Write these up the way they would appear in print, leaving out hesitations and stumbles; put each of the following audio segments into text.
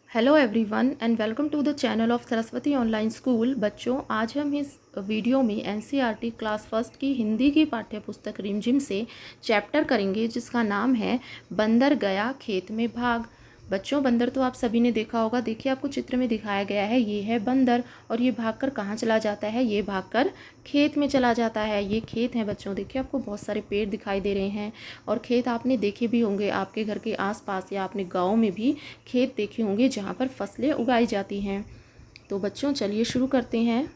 Hello everyone and welcome to the channel of Saraswati online school. बच्चों, आज हम इस वीडियो में एनसीईआरटी क्लास फर्स्ट की हिंदी की पाठ्य पुस्तक रिमझिम से चैप्टर करेंगे जिसका नाम है बंदर गया खेत में भाग। बच्चों, बंदर तो आप सभी ने देखा होगा। देखिए, आपको चित्र में दिखाया गया है, ये है बंदर और ये भागकर कहाँ चला जाता है? ये भागकर खेत में चला जाता है। ये खेत है बच्चों। देखिए, आपको बहुत सारे पेड़ दिखाई दे रहे हैं और खेत आपने देखे भी होंगे, आपके घर के आसपास या अपने गांव में भी खेत देखे होंगे जहाँ पर फसलें उगाई जाती हैं। तो बच्चों, चलिए शुरू करते हैं।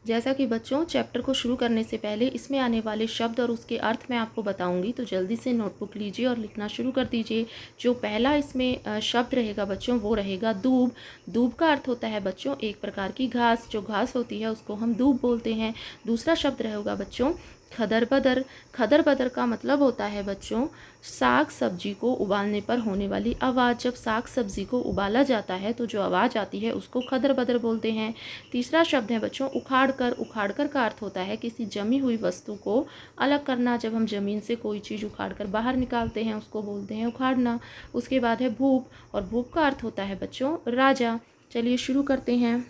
जैसा कि बच्चों, चैप्टर को शुरू करने से पहले इसमें आने वाले शब्द और उसके अर्थ मैं आपको बताऊंगी, तो जल्दी से नोटबुक लीजिए और लिखना शुरू कर दीजिए। जो पहला इसमें शब्द रहेगा बच्चों, वो रहेगा दूब। दूब का अर्थ होता है बच्चों एक प्रकार की घास। जो घास होती है उसको हम दूब बोलते हैं। दूसरा शब्द रहेगा बच्चों खदर बदर। खदर बदर का मतलब होता है बच्चों साग सब्जी को उबालने पर होने वाली आवाज़। जब साग सब्जी को उबाला जाता है तो जो आवाज़ आती है उसको खदर बदर बोलते हैं। तीसरा शब्द है बच्चों उखाड़ कर। उखाड़ कर का अर्थ होता है किसी जमी हुई वस्तु को अलग करना। जब हम ज़मीन से कोई चीज़ उखाड़ कर बाहर निकालते हैं उसको बोलते हैं उखाड़ना। उसके बाद है भूप, और भूप का अर्थ होता है बच्चों राजा। चलिए शुरू करते हैं।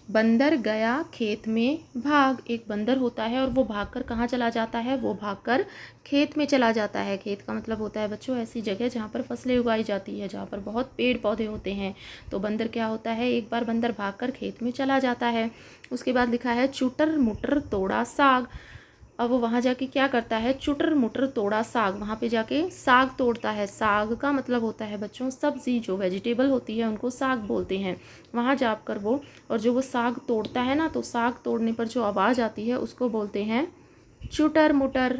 बंदर गया खेत में भाग। एक बंदर होता है और वो भागकर कहाँ चला जाता है? वो भागकर खेत में चला जाता है। खेत का मतलब होता है बच्चों ऐसी जगह जहाँ पर फसलें उगाई जाती है, जहाँ पर बहुत पेड़ पौधे होते हैं। तो बंदर क्या होता है? एक बार बंदर भागकर खेत में चला जाता है। उसके बाद लिखा है चुटर मुटर तोड़ा साग। अब वो वहाँ जाके क्या करता है? चुटर मुटर तोड़ा साग। वहाँ पे जाके साग तोड़ता है। साग का मतलब होता है बच्चों सब्जी। जो वेजिटेबल होती है उनको साग बोलते हैं। वहाँ जाकर वो, और जो वो साग तोड़ता है ना, तो साग तोड़ने पर जो आवाज़ आती है उसको बोलते हैं चुटर मुटर।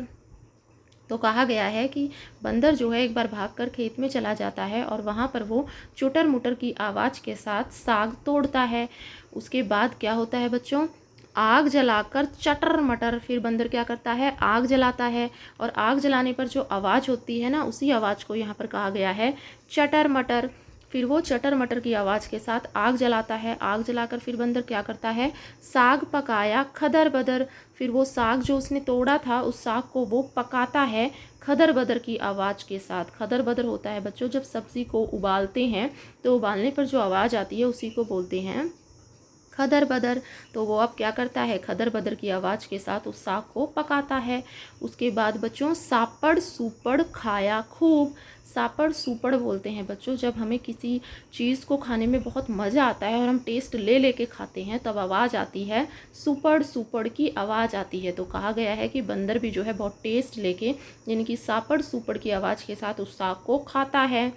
तो कहा गया है कि बंदर जो है एक बार भागकर खेत में चला जाता है और वहाँ पर वो चुटर मुटर की आवाज़ के साथ साग तोड़ता है। उसके बाद क्या होता है बच्चों? आग जलाकर चटर मटर। फिर बंदर क्या करता है? आग जलाता है, और आग जलाने पर जो आवाज़ होती है ना, उसी आवाज़ को यहाँ पर कहा गया है चटर मटर। फिर वो चटर मटर की आवाज़ के साथ आग जलाता है। आग जलाकर फिर बंदर क्या करता है? साग पकाया खदर बदर। फिर वो साग जो उसने तोड़ा था उस साग को वो पकाता है खदर बदर की आवाज़ के साथ। खदर बदर होता है बच्चों जब सब्ज़ी को उबालते हैं तो उबालने पर जो आवाज़ आती है उसी को बोलते हैं खदर बदर। तो वो अब क्या करता है? खदर बदर की आवाज़ के साथ उस साग को पकाता है। उसके बाद बच्चों सापड़ सुपड़ खाया खूब। सापड़ सुपड़ बोलते हैं बच्चों जब हमें किसी चीज़ को खाने में बहुत मज़ा आता है और हम टेस्ट ले लेके खाते हैं, तब आवाज़ आती है सुपड़ सुपड़ की आवाज़ आती है। तो कहा गया है कि बंदर भी जो है बहुत टेस्ट लेके, यानी कि सापड़ सुपड़ की आवाज़ के साथ उस साग को खाता है।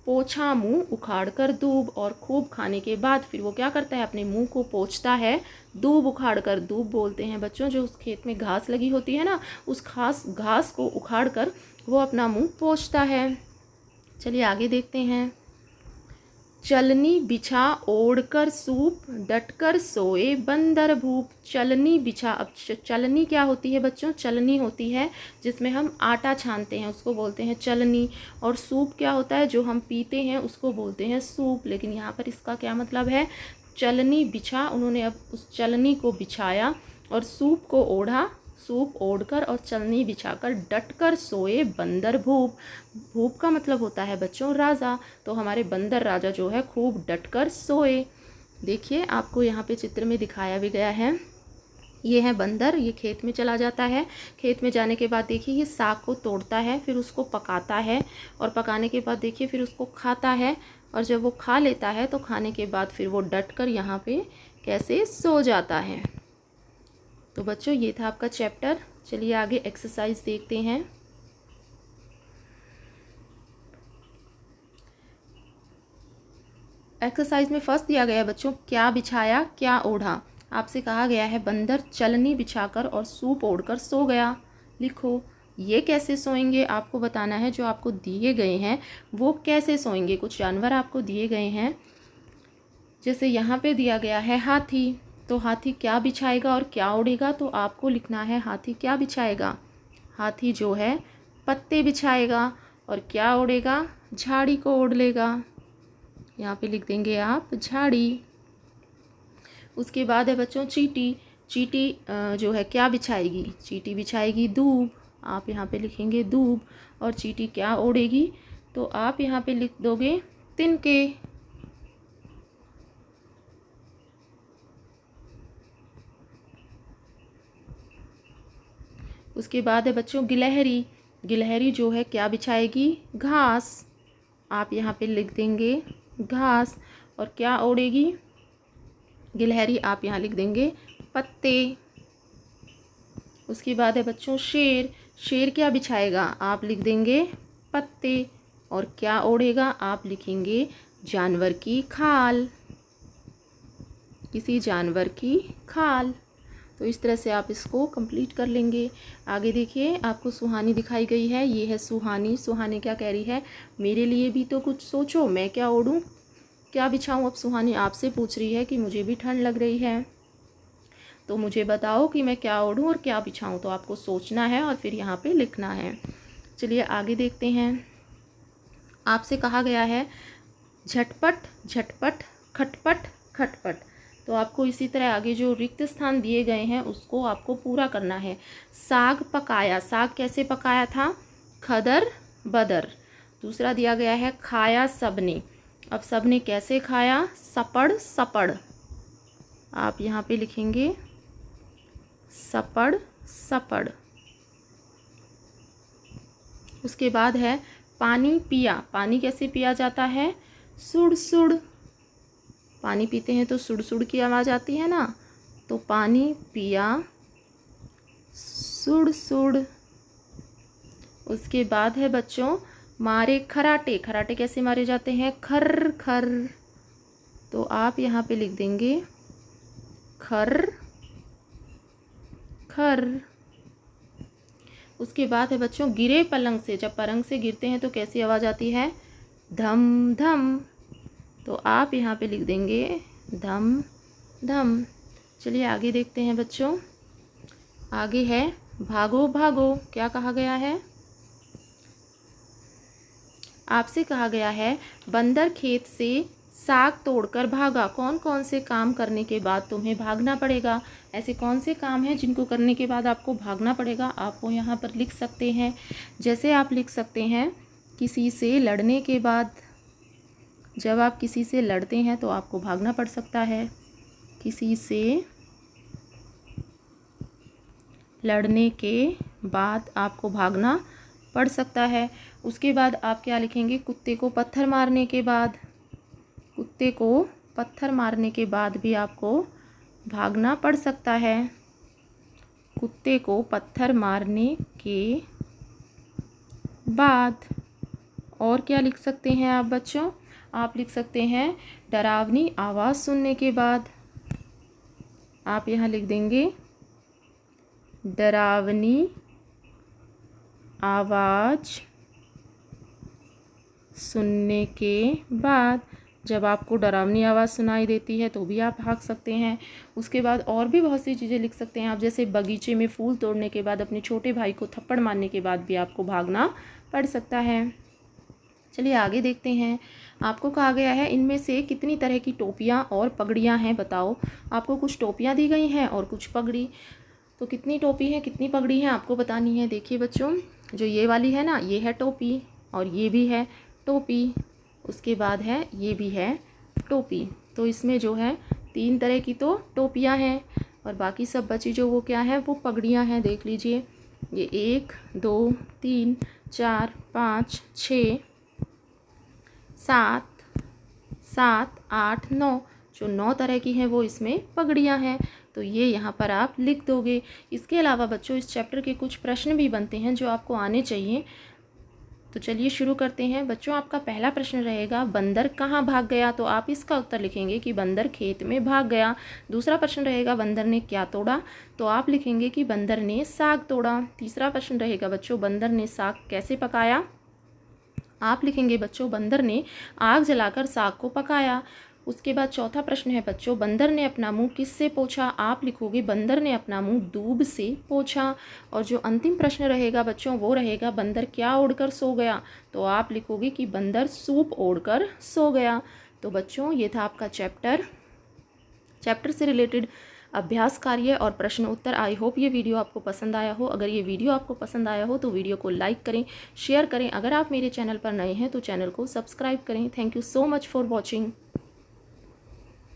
पोछा मुंह उखाड़ कर दूब। और खूब खाने के बाद फिर वो क्या करता है? अपने मुंह को पोंछता है दूब उखाड़ कर। दूब बोलते हैं बच्चों जो उस खेत में घास लगी होती है ना, उस घास को उखाड़ कर वो अपना मुंह पोंछता है। चलिए आगे देखते हैं। चलनी बिछा ओढ़ कर सूप, डटकर सोए बंदर भूप। चलनी बिछा। अब चलनी क्या होती है बच्चों? चलनी होती है जिसमें हम आटा छानते हैं, उसको बोलते हैं चलनी। और सूप क्या होता है? जो हम पीते हैं उसको बोलते हैं सूप। लेकिन यहाँ पर इसका क्या मतलब है? चलनी बिछा, उन्होंने अब उस चलनी को बिछाया और सूप को ओढ़ा। सूप ओढ़कर और चलनी बिछाकर डटकर सोए बंदर भूप। भूप का मतलब होता है बच्चों राजा। तो हमारे बंदर राजा जो है खूब डटकर सोए। देखिए, आपको यहाँ पे चित्र में दिखाया भी गया है। ये है बंदर, ये खेत में चला जाता है। खेत में जाने के बाद देखिए ये साग को तोड़ता है, फिर उसको पकाता है, और पकाने के बाद देखिए फिर उसको खाता है। और जब वो खा लेता है तो खाने के बाद फिर वो डटकर यहाँ पे कैसे सो जाता है। तो बच्चों, ये था आपका चैप्टर। चलिए आगे एक्सरसाइज देखते हैं। एक्सरसाइज में फर्स्ट दिया गया है बच्चों क्या बिछाया क्या ओढ़ा। आपसे कहा गया है बंदर चलनी बिछाकर और सूप ओढ़कर सो गया। लिखो ये कैसे सोएंगे आपको बताना है। जो आपको दिए गए हैं वो कैसे सोएंगे। कुछ जानवर आपको दिए गए हैं, जैसे यहाँ पे दिया गया है हाथी। तो हाथी क्या बिछाएगा और क्या ओढ़ेगा? तो आपको लिखना है हाथी क्या बिछाएगा। हाथी जो है पत्ते बिछाएगा, और क्या ओढ़ेगा? झाड़ी को ओढ़ लेगा। यहाँ पे लिख देंगे आप झाड़ी। उसके बाद है बच्चों चींटी। चींटी जो है क्या बिछाएगी? चींटी बिछाएगी दूब। आप यहाँ पे लिखेंगे दूब। और चींटी क्या ओढ़ेगी, तो आप यहाँ पे लिख दोगे तिनके। उसके बाद है बच्चों गिलहरी। गिलहरी जो है क्या बिछाएगी, घास। आप यहाँ पे लिख देंगे घास। और क्या ओढ़ेगी गिलहरी, आप यहाँ लिख देंगे पत्ते। उसके बाद है बच्चों शेर। शेर क्या बिछाएगा, आप लिख देंगे पत्ते। और क्या ओढ़ेगा, आप लिखेंगे जानवर की खाल, किसी जानवर की खाल। तो इस तरह से आप इसको कंप्लीट कर लेंगे। आगे देखिए, आपको सुहानी दिखाई गई है, ये है सुहानी। सुहानी क्या कह रही है, मेरे लिए भी तो कुछ सोचो, मैं क्या ओढ़ूं, क्या बिछाऊं। अब सुहानी आपसे पूछ रही है कि मुझे भी ठंड लग रही है, तो मुझे बताओ कि मैं क्या ओढ़ूं और क्या बिछाऊं। तो आपको सोचना है और फिर यहाँ पे लिखना है। चलिए आगे देखते हैं। आपसे कहा गया है झटपट झटपट खटपट खटपट। तो आपको इसी तरह आगे जो रिक्त स्थान दिए गए हैं उसको आपको पूरा करना है। साग पकाया, साग कैसे पकाया था, खदर बदर। दूसरा दिया गया है खाया सबने। अब सबने कैसे खाया, सपड़ सपड़। आप यहाँ पे लिखेंगे सपड़ सपड़। उसके बाद है पानी पिया। पानी कैसे पिया जाता है, सुड़ सुड़। पानी पीते हैं तो सुड़ सुड़ की आवाज़ आती है ना, तो पानी पिया सुड़ सुड़। उसके बाद है बच्चों मारे खराटे। खराटे कैसे मारे जाते हैं, खर खर। तो आप यहाँ पे लिख देंगे खर खर। उसके बाद है बच्चों गिरे पलंग से। जब पलंग से गिरते हैं तो कैसी आवाज़ आती है, धम धम। तो आप यहाँ पे लिख देंगे धम धम। चलिए आगे देखते हैं बच्चों। आगे है भागो भागो। क्या कहा गया है, आपसे कहा गया है बंदर खेत से साग तोड़कर भागा। कौन कौन से काम करने के बाद तुम्हें भागना पड़ेगा, ऐसे कौन से काम हैं जिनको करने के बाद आपको भागना पड़ेगा, आप वो यहाँ पर लिख सकते हैं। जैसे आप लिख सकते हैं किसी से लड़ने के बाद। जब आप किसी से लड़ते हैं तो आपको भागना पड़ सकता है। किसी से लड़ने के बाद आपको भागना पड़ सकता है। उसके बाद आप क्या लिखेंगे, कुत्ते को पत्थर मारने के बाद। कुत्ते को पत्थर मारने के बाद भी आपको भागना पड़ सकता है। कुत्ते को पत्थर मारने के बाद। और क्या लिख सकते हैं आप बच्चों, आप लिख सकते हैं डरावनी आवाज़ सुनने के बाद। आप यहाँ लिख देंगे डरावनी आवाज़ सुनने के बाद। जब आपको डरावनी आवाज़ सुनाई देती है तो भी आप भाग सकते हैं। उसके बाद और भी बहुत सी चीज़ें लिख सकते हैं आप, जैसे बगीचे में फूल तोड़ने के बाद, अपने छोटे भाई को थप्पड़ मारने के बाद भी आपको भागना पड़ सकता है। चलिए आगे देखते हैं। आपको कहा गया है इनमें से कितनी तरह की टोपियाँ और पगड़ियाँ हैं, बताओ। आपको कुछ टोपियाँ दी गई हैं और कुछ पगड़ी। तो कितनी टोपी है कितनी पगड़ी है आपको बतानी है। देखिए बच्चों, जो ये वाली है ना, ये है टोपी, और ये भी है टोपी। उसके बाद है ये भी है टोपी। तो इसमें जो है 3 तरह की तो टोपियाँ हैं, और बाकी सब बची जो वो क्या है, वो पगड़ियाँ हैं। देख लीजिए, ये 1 2 3 4 5 6 7 7 8 9, जो 9 तरह की हैं वो इसमें पगड़ियाँ हैं। तो ये यहाँ पर आप लिख दोगे। इसके अलावा बच्चों इस चैप्टर के कुछ प्रश्न भी बनते हैं जो आपको आने चाहिए। तो चलिए शुरू करते हैं। बच्चों आपका पहला प्रश्न रहेगा बंदर कहाँ भाग गया, तो आप इसका उत्तर लिखेंगे कि बंदर खेत में भाग गया। दूसरा प्रश्न रहेगा बंदर ने क्या तोड़ा, तो आप लिखेंगे कि बंदर ने साग तोड़ा। तीसरा प्रश्न रहेगा बच्चों बंदर ने साग कैसे पकाया, आप लिखेंगे बच्चों बंदर ने आग जलाकर साग को पकाया। उसके बाद चौथा प्रश्न है बच्चों बंदर ने अपना मुंह किससे पोंछा, आप लिखोगे बंदर ने अपना मुंह दूब से पोंछा। और जो अंतिम प्रश्न रहेगा बच्चों वो रहेगा बंदर क्या ओढ़कर सो गया, तो आप लिखोगे कि बंदर सूप ओढ़कर सो गया। तो बच्चों ये था आपका चैप्टर से रिलेटेड अभ्यास कार्य और प्रश्न उत्तर। आई होप ये वीडियो आपको पसंद आया हो। अगर ये वीडियो आपको पसंद आया हो तो वीडियो को लाइक करें, शेयर करें। अगर आप मेरे चैनल पर नए हैं तो चैनल को सब्सक्राइब करें। Thank you so much for watching.